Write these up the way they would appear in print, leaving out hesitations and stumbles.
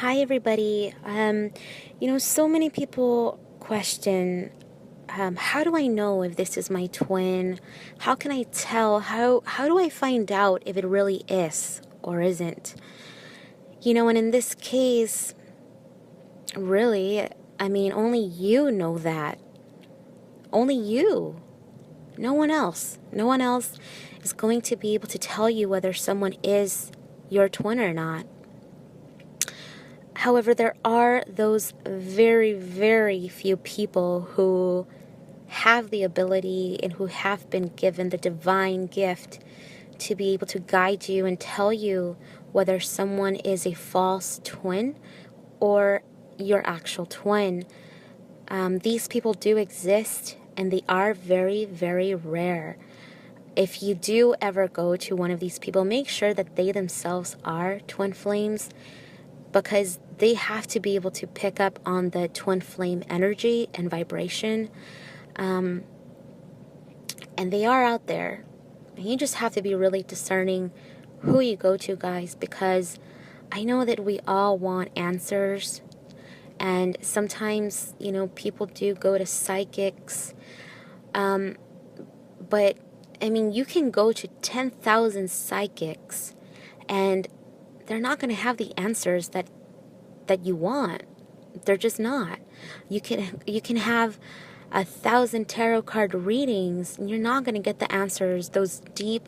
Hi, everybody. So many people question, how do I know if this is my twin? How can I tell? How do I find out if it really is or isn't? And in this case, really, only you know that. Only you. No one else. No one else is going to be able to tell you whether someone is your twin or not. However, there are those very, very few people who have the ability and who have been given the divine gift to be able to guide you and tell you whether someone is a false twin or your actual twin. These people do exist, and they are very, very rare. If you do ever go to one of these people, make sure that they themselves are twin flames, because they have to be able to pick up on the twin flame energy and vibration. And they are out there. And you just have to be really discerning who you go to, guys, because I know that we all want answers. And sometimes, people do go to psychics. But, you can go to 10,000 psychics and they're not going to have the answers that you want. They're just not. You can have 1,000 tarot card readings and you're not going to get the answers, those deep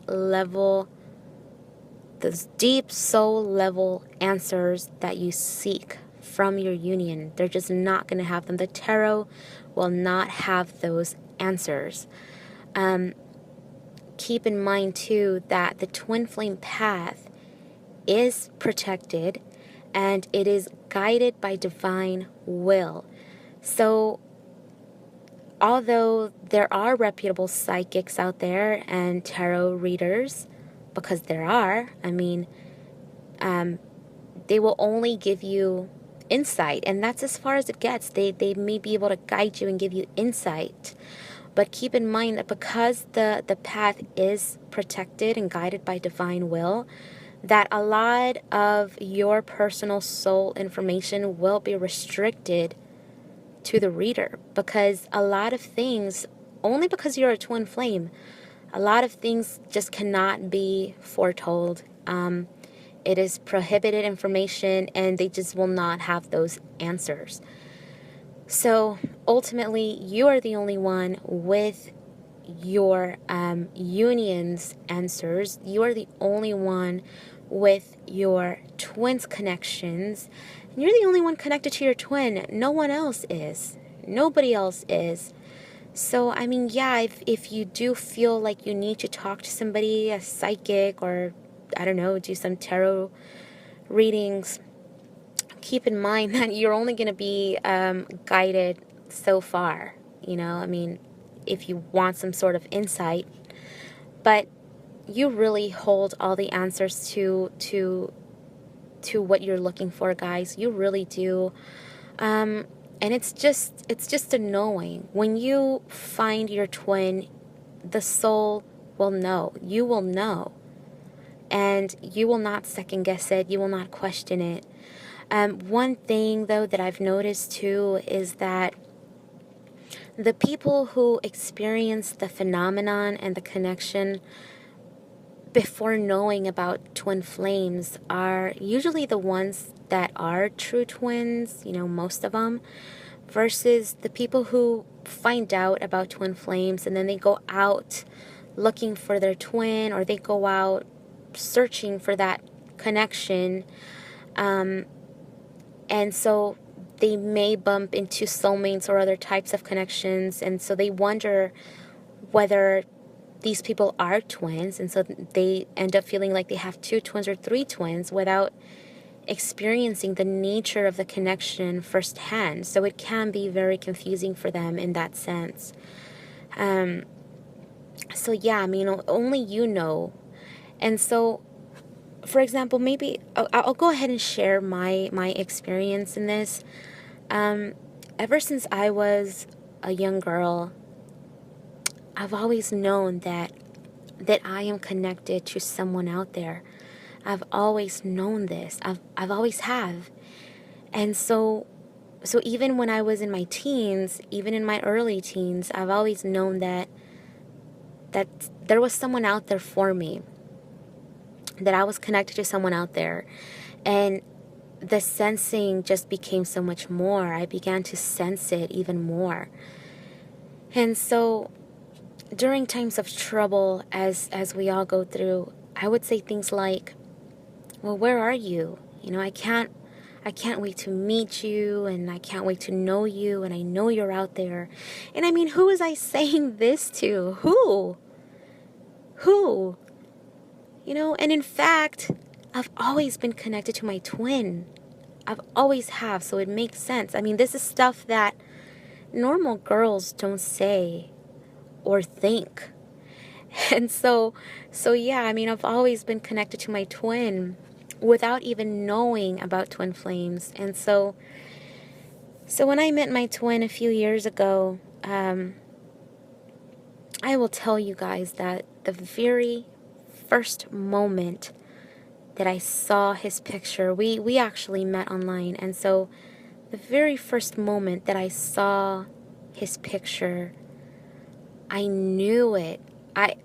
soul level answers that you seek from your union. They're just not going to have them. The tarot will not have those answers. Keep in mind too that the twin flame path is protected and it is guided by divine will. So although there are reputable psychics out there and tarot readers, because there are, they will only give you insight, and that's as far as it gets. They may be able to guide you and give you insight. But keep in mind that because the path is protected and guided by divine will, that a lot of your personal soul information will be restricted to the reader, because a lot of things, only because you're a twin flame, a lot of things just cannot be foretold. It is prohibited information, and they just will not have those answers. So ultimately, you are the only one with your union's answers. You are the only one with your twin's connections. And you're the only one connected to your twin. No one else is. Nobody else is. So, if you do feel like you need to talk to somebody, a psychic, or, do some tarot readings, keep in mind that you're only going to be guided so far, if you want some sort of insight. But you really hold all the answers to what you're looking for, guys. You really do. And it's just a knowing. When you find your twin, the soul will know. You will know. And you will not second guess it. You will not question it. One thing, though, that I've noticed, too, is that the people who experience the phenomenon and the connection before knowing about twin flames are usually the ones that are true twins, most of them, versus the people who find out about twin flames and then they go out looking for their twin, or they go out searching for that connection. And so they may bump into soulmates or other types of connections, and so they wonder whether these people are twins, and so they end up feeling like they have 2 twins or 3 twins without experiencing the nature of the connection firsthand. So it can be very confusing for them in that sense. So yeah, only you know. And so, for example, maybe I'll go ahead and share my experience in this. Ever since I was a young girl, I've always known that I am connected to someone out there. I've always known this. I've always have. And so even when I was in my teens, even in my early teens, I've always known that there was someone out there for me, that I was connected to someone out there. And the sensing just became so much more. I began to sense it even more. And so during times of trouble, as we all go through, I would say things like, well, where are you? I can't wait to meet you, and I can't wait to know you, and I know you're out there. And I mean, who was I saying this to? Who? And in fact, I've always been connected to my twin. I've always have, so it makes sense. I mean, this is stuff that normal girls don't say or think. And so yeah, I mean, I've always been connected to my twin without even knowing about twin flames. And so when I met my twin a few years ago, I will tell you guys that the very first moment that I saw his picture, we actually met online. And so the very first moment that I saw his picture, I knew it. I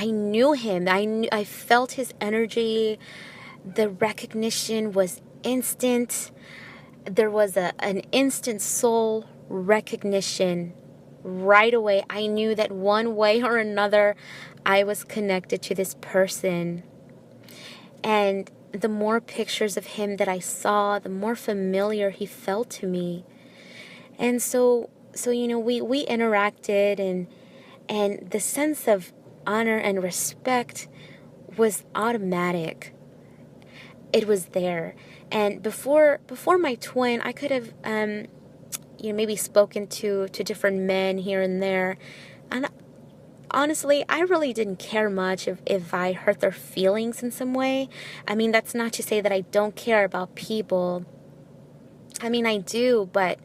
knew him. I felt his energy. The recognition was instant. There was an instant soul recognition right away. I knew that one way or another, I was connected to this person. And the more pictures of him that I saw, the more familiar he felt to me. And so we interacted, and the sense of honor and respect was automatic. It was there. And before my twin, I could have maybe spoken to different men here and there. And honestly, I really didn't care much if I hurt their feelings in some way. I mean, that's not to say that I don't care about people. I mean, I do, but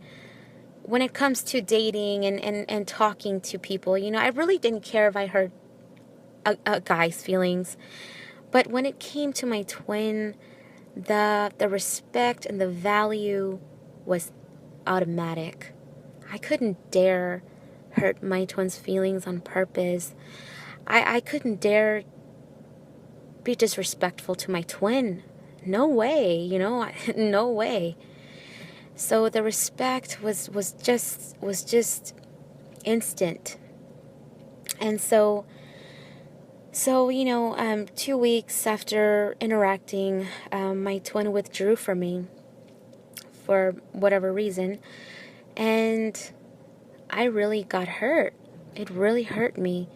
when it comes to dating and talking to people, I really didn't care if I hurt a guy's feelings. But when it came to my twin, the respect and the value was automatic. I couldn't dare hurt my twin's feelings on purpose. I couldn't dare be disrespectful to my twin. No way, no way. So the respect was just instant. And so 2 weeks after interacting, my twin withdrew from me for whatever reason, and I really got hurt. It really hurt me.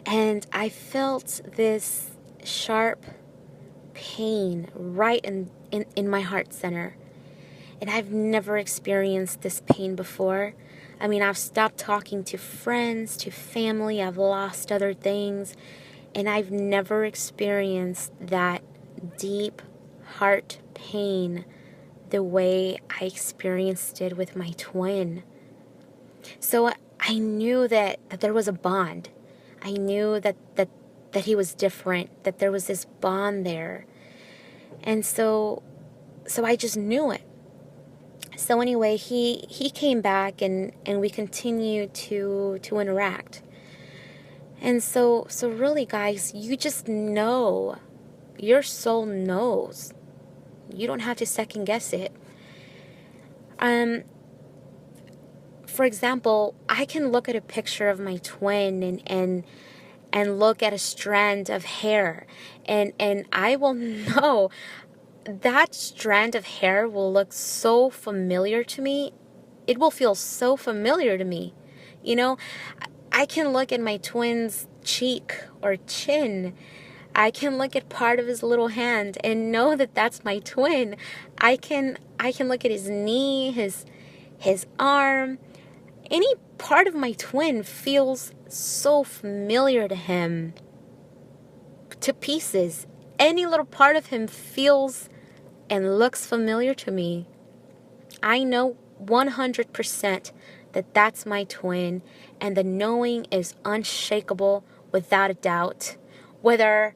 And I felt this sharp pain right in my heart center. And I've never experienced this pain before. I mean, I've stopped talking to friends, to family. I've lost other things. And I've never experienced that deep heart pain the way I experienced it with my twin. So I knew that there was a bond. I knew that he was different, that there was this bond there. And so I just knew it. So anyway, he came back, and we continued to interact. And so really, guys, you just know. Your soul knows. You don't have to second guess it. For example, I can look at a picture of my twin and look at a strand of hair, and I will know that strand of hair will look so familiar to me. It will feel so familiar to me. I can look at my twin's cheek or chin. I can look at part of his little hand and know that that's my twin. I can look at his knee, his arm. Any part of my twin feels so familiar to him, to pieces. Any little part of him feels and looks familiar to me. I know 100% that that's my twin, and the knowing is unshakable without a doubt. Whether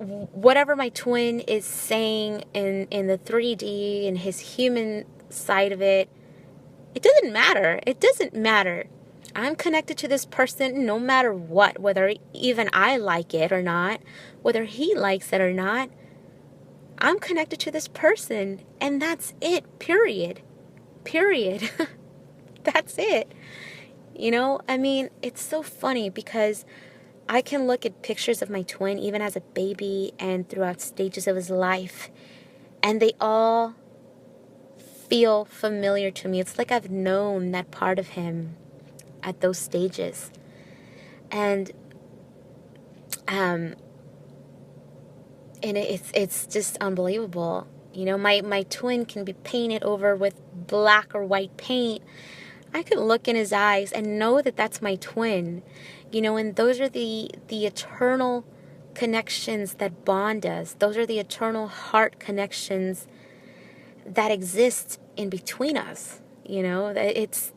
whatever my twin is saying in the 3D and his human side of it, it doesn't matter. It doesn't matter. I'm connected to this person no matter what, whether even I like it or not, whether he likes it or not. I'm connected to this person, and that's it, period. Period. That's it. You know, I mean, it's so funny because I can look at pictures of my twin even as a baby and throughout stages of his life, and they all feel familiar to me. It's like I've known that part of him at those stages. And it's just unbelievable. You know, my twin can be painted over with black or white paint. I could look in his eyes and know that that's my twin. You know, and those are the eternal connections that bond us. Those are the eternal heart connections that exist in between us. You know, it's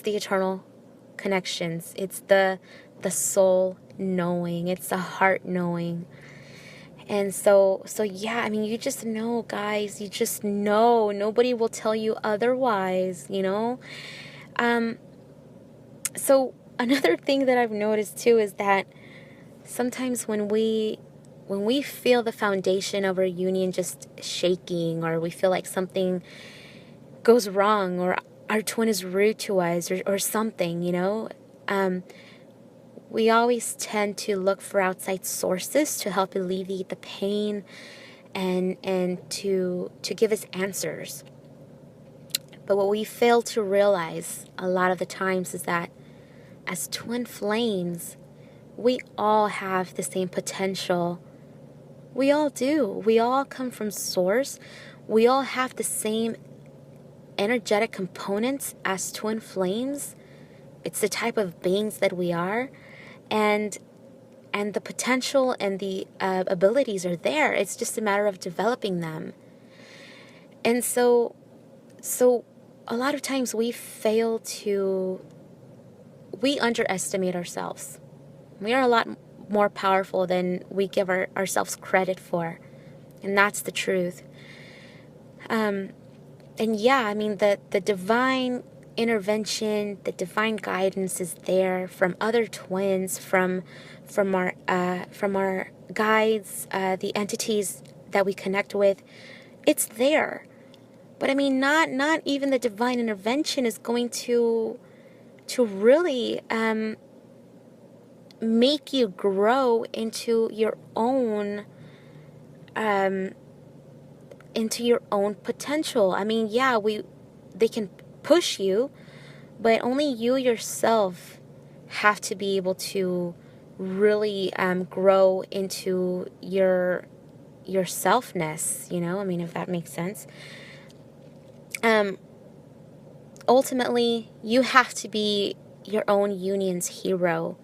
the eternal connections. It's the soul knowing. It's the heart knowing. And so yeah, I mean, you just know, guys. You just know. Nobody will tell you otherwise, you know. So another thing that I've noticed too is that sometimes when we feel the foundation of our union just shaking, or we feel like something goes wrong, or our twin is rude to us, or something, you know, we always tend to look for outside sources to help alleviate the pain and to give us answers. But what we fail to realize a lot of the times is that as twin flames, we all have the same potential. We all do. We all come from source. We all have the same energetic components as twin flames. It's the type of beings that we are. And the potential and the abilities are there. It's just a matter of developing them. And so a lot of times we underestimate ourselves. We are a lot more powerful than we give ourselves credit for. And that's the truth. And yeah, I mean, the divine intervention, the divine guidance is there from other twins, from our guides, the entities that we connect with. It's there. But I mean, not even the divine intervention is going to really make you grow into your own potential. I mean, yeah, they can push you, but only you yourself have to be able to really grow into your selfness, you know? I mean, if that makes sense. Ultimately, you have to be your own union's hero.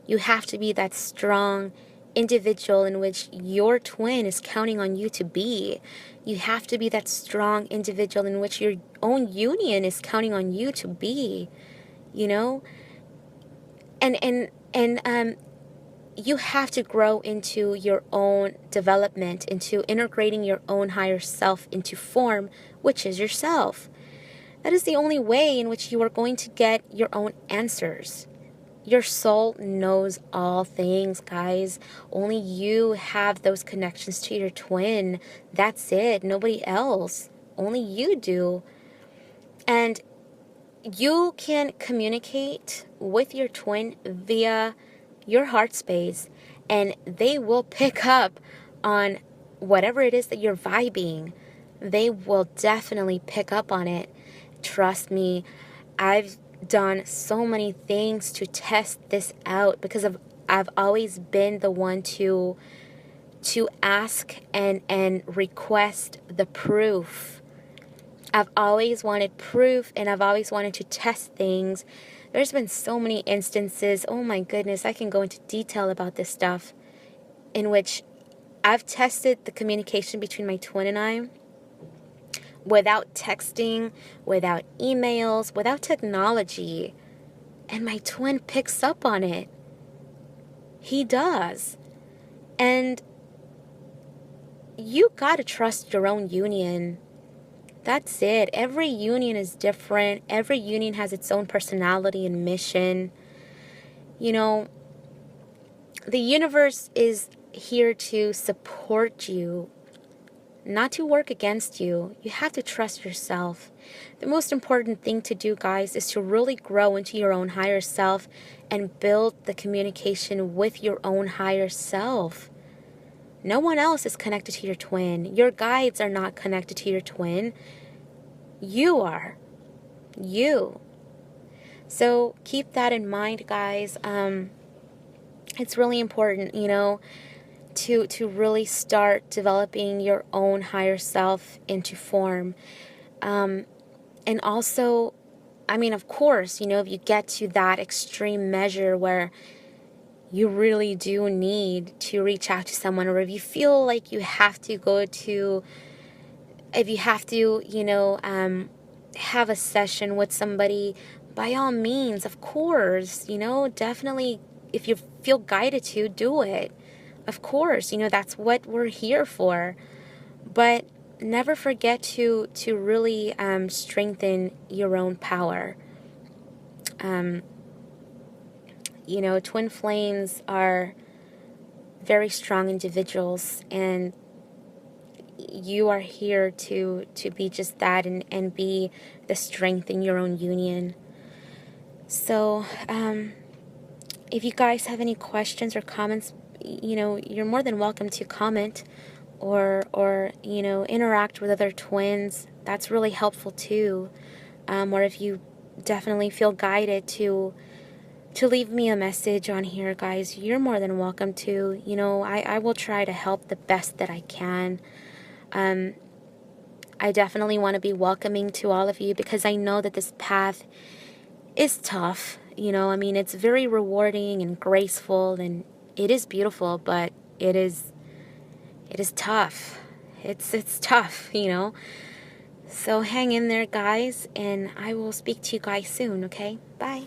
You have to be that strong individual in which your twin is counting on you to be. You have to be that strong individual in which your own union is counting on you to be, you know? And you have to grow into your own development, into integrating your own higher self into form, which is yourself. That is the only way in which you are going to get your own answers. Your soul knows all things, guys. Only you have those connections to your twin. That's it. Nobody else. Only you do. And you can communicate with your twin via your heart space, and they will pick up on whatever it is that you're vibing. They will definitely pick up on it. Trust me, I've done so many things to test this out because I've always been the one to ask and request the proof. I've always wanted proof, and I've always wanted to test things. There's been so many instances, oh my goodness, I can go into detail about this stuff, in which I've tested the communication between my twin and I without texting, without emails, without technology. And my twin picks up on it. He does. And you gotta trust your own union. That's it. Every union is different. Every union has its own personality and mission. You know, the universe is here to support you, not to work against you. You have to trust yourself. The most important thing to do, guys, is to really grow into your own higher self and build the communication with your own higher self. No one else is connected to your twin. Your guides are not connected to your twin. You are. You. So keep that in mind, guys. It's really important, to really start developing your own higher self into form. And also, of course, if you get to that extreme measure where you really do need to reach out to someone, or if you feel like you have to have a session with somebody, by all means, of course, definitely, if you feel guided to, do it. Of course, that's what we're here for. But never forget to really strengthen your own power. Twin flames are very strong individuals, and you are here to be just that, and be the strength in your own union. So, if you guys have any questions or comments, you're more than welcome to comment or interact with other twins. That's really helpful too. Or if you definitely feel guided to leave me a message on here, guys, you're more than welcome to. I will try to help the best that I can. I definitely want to be welcoming to all of you, because I know that this path is tough. It's very rewarding and graceful, and it is beautiful, but it is tough. It's tough, So hang in there, guys, and I will speak to you guys soon, okay? Bye.